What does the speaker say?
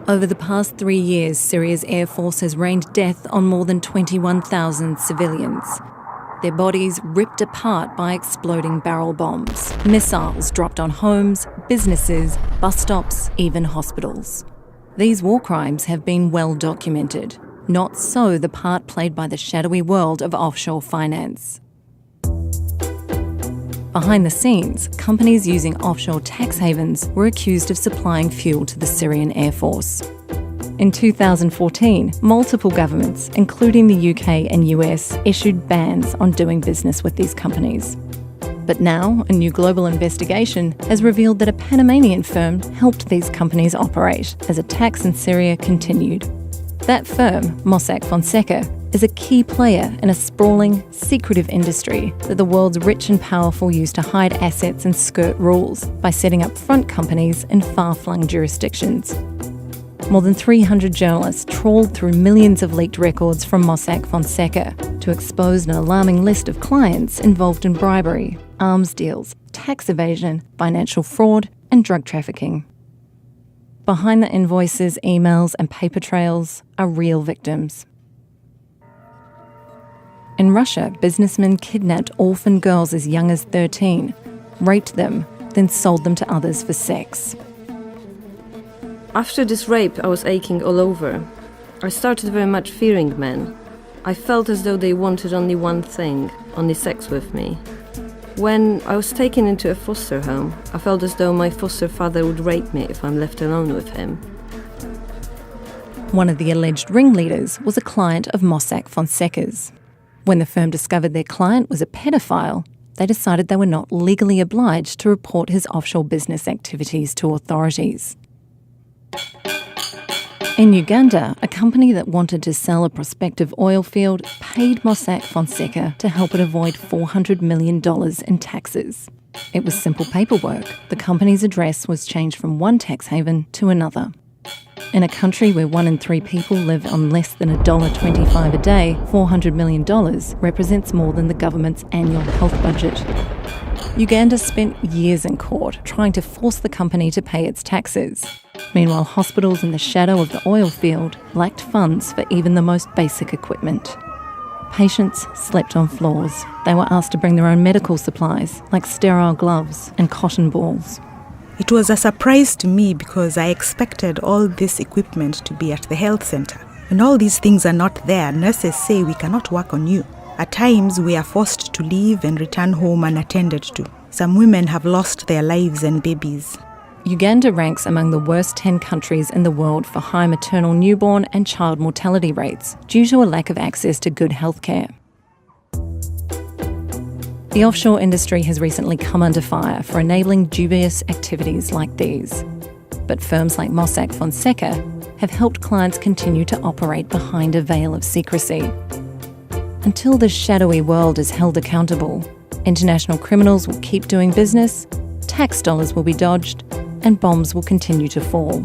Over the past 3 years, Syria's Air Force has rained death on more than 21,000 civilians. Their bodies ripped apart by exploding barrel bombs, missiles dropped on homes, businesses, bus stops, even hospitals. These war crimes have been well documented. Not so the part played by the shadowy world of offshore finance. Behind the scenes, companies using offshore tax havens were accused of supplying fuel to the Syrian Air Force. In 2014, multiple governments, including the UK and US, issued bans on doing business with these companies. But now, a new global investigation has revealed that a Panamanian firm helped these companies operate as attacks in Syria continued. That firm, Mossack Fonseca, is a key player in a sprawling, secretive industry that the world's rich and powerful use to hide assets and skirt rules by setting up front companies in far-flung jurisdictions. More than 300 journalists trawled through millions of leaked records from Mossack Fonseca to expose an alarming list of clients involved in bribery, arms deals, tax evasion, financial fraud, and drug trafficking. Behind the invoices, emails, and paper trails are real victims. In Russia, businessmen kidnapped orphan girls as young as 13, raped them, then sold them to others for sex. After this rape, I was aching all over. I started very much fearing men. I felt as though they wanted only one thing, only sex with me. When I was taken into a foster home, I felt as though my foster father would rape me if I'm left alone with him. One of the alleged ringleaders was a client of Mossack Fonseca's. When the firm discovered their client was a pedophile, they decided they were not legally obliged to report his offshore business activities to authorities. In Uganda, a company that wanted to sell a prospective oil field paid Mossack Fonseca to help it avoid $400 million in taxes. It was simple paperwork. The company's address was changed from one tax haven to another. In a country where 1 in 3 people live on less than $1.25 a day, $400 million represents more than the government's annual health budget. Uganda spent years in court trying to force the company to pay its taxes. Meanwhile, hospitals in the shadow of the oil field lacked funds for even the most basic equipment. Patients slept on floors. They were asked to bring their own medical supplies, like sterile gloves and cotton balls. It was a surprise to me because I expected all this equipment to be at the health center. When all these things are not there, nurses say we cannot work on you. At times, we are forced to leave and return home unattended to. Some women have lost their lives and babies. Uganda ranks among the worst 10 countries in the world for high maternal, newborn and child mortality rates due to a lack of access to good healthcare. The offshore industry has recently come under fire for enabling dubious activities like these. But firms like Mossack Fonseca have helped clients continue to operate behind a veil of secrecy. Until this shadowy world is held accountable, international criminals will keep doing business, tax dollars will be dodged, and bombs will continue to fall.